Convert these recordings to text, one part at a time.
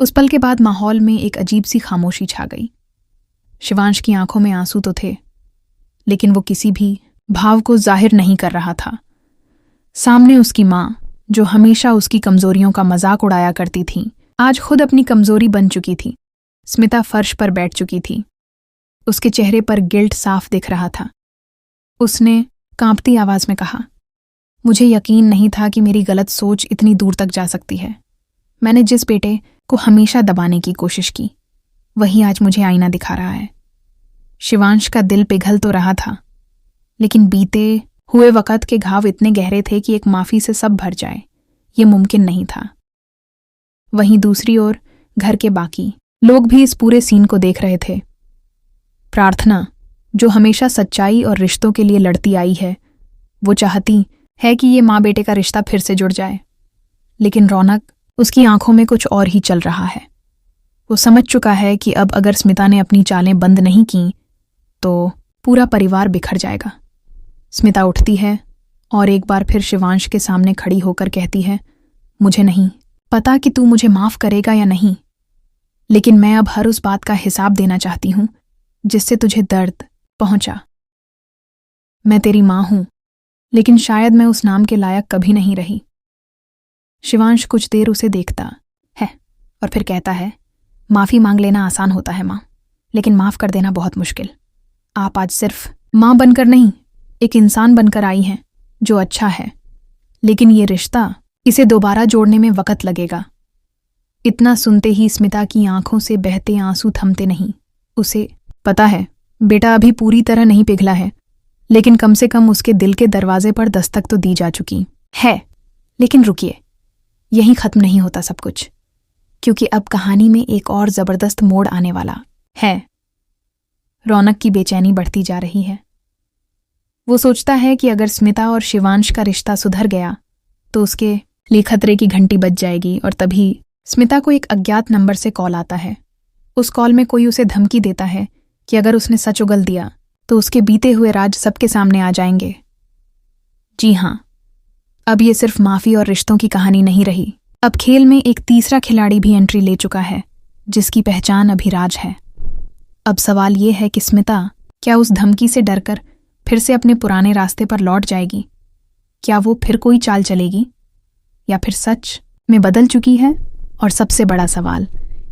उस पल के बाद माहौल में एक अजीब सी खामोशी छा गई। शिवांश की आंखों में आंसू तो थे, लेकिन वो किसी भी भाव को जाहिर नहीं कर रहा था। सामने उसकी माँ, जो हमेशा उसकी कमजोरियों का मजाक उड़ाया करती थी, आज खुद अपनी कमजोरी बन चुकी थी। स्मिता फर्श पर बैठ चुकी थी। उसके चेहरे पर गिल्ट साफ दिख रहा था। उसने कांपती आवाज में कहा, मुझे यकीन नहीं था कि मेरी गलत सोच इतनी दूर तक जा सकती है। मैंने जिस बेटे को हमेशा दबाने की कोशिश की, वही आज मुझे आईना दिखा रहा है। शिवांश का दिल पिघल तो रहा था, लेकिन बीते हुए वक़्त के घाव इतने गहरे थे कि एक माफी से सब भर जाए, ये मुमकिन नहीं था। वहीं दूसरी ओर घर के बाकी लोग भी इस पूरे सीन को देख रहे थे। प्रार्थना, जो हमेशा सच्चाई और रिश्तों के लिए लड़ती आई है, वो चाहती है कि ये माँ बेटे का रिश्ता फिर से जुड़ जाए। लेकिन रौनक, उसकी आंखों में कुछ और ही चल रहा है। वो समझ चुका है कि अब अगर स्मिता ने अपनी चालें बंद नहीं की तो पूरा परिवार बिखर जाएगा। स्मिता उठती है और एक बार फिर शिवांश के सामने खड़ी होकर कहती है, मुझे नहीं पता कि तू मुझे माफ करेगा या नहीं, लेकिन मैं अब हर उस बात का हिसाब देना चाहती हूं जिससे तुझे दर्द पहुंचा। मैं तेरी मां हूं, लेकिन शायद मैं उस नाम के लायक कभी नहीं रही। शिवांश कुछ देर उसे देखता है और फिर कहता है, माफी मांग लेना आसान होता है मां, लेकिन माफ कर देना बहुत मुश्किल। आप आज सिर्फ मां बनकर नहीं, एक इंसान बनकर आई हैं जो अच्छा है, लेकिन ये रिश्ता, इसे दोबारा जोड़ने में वक्त लगेगा। इतना सुनते ही स्मिता की आंखों से बहते आंसू थमते नहीं। उसे पता है बेटा अभी पूरी तरह नहीं पिघला है, लेकिन कम से कम उसके दिल के दरवाजे पर दस्तक तो दी जा चुकी है। लेकिन रुकिए, यहीं खत्म नहीं होता सब कुछ, क्योंकि अब कहानी में एक और जबरदस्त मोड़ आने वाला है। रौनक की बेचैनी बढ़ती जा रही है। वो सोचता है कि अगर स्मिता और शिवांश का रिश्ता सुधर गया तो उसके लिए खतरे की घंटी बज जाएगी। और तभी स्मिता को एक अज्ञात नंबर से कॉल आता है। उस कॉल में कोई उसे धमकी देता है कि अगर उसने सच उगल दिया तो उसके बीते हुए राज सबके सामने आ जाएंगे। जी हाँ, अब ये सिर्फ माफी और रिश्तों की कहानी नहीं रही। अब खेल में एक तीसरा खिलाड़ी भी एंट्री ले चुका है, जिसकी पहचान अभिराज है। अब सवाल ये है कि स्मिता क्या उस धमकी से डरकर फिर से अपने पुराने रास्ते पर लौट जाएगी? क्या वो फिर कोई चाल चलेगी, या फिर सच में बदल चुकी है? और सबसे बड़ा सवाल,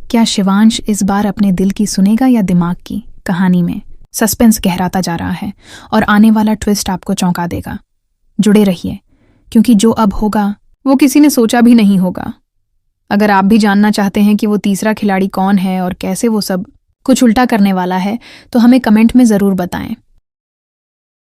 क्या शिवांश इस बार अपने दिल की सुनेगा या दिमाग की? कहानी में सस्पेंस गहराता जा रहा है और आने वाला ट्विस्ट आपको चौंका देगा। जुड़े रहिए, क्योंकि जो अब होगा वो किसी ने सोचा भी नहीं होगा। अगर आप भी जानना चाहते हैं कि वो तीसरा खिलाड़ी कौन है और कैसे वो सब कुछ उल्टा करने वाला है, तो हमें कमेंट में ज़रूर बताएं।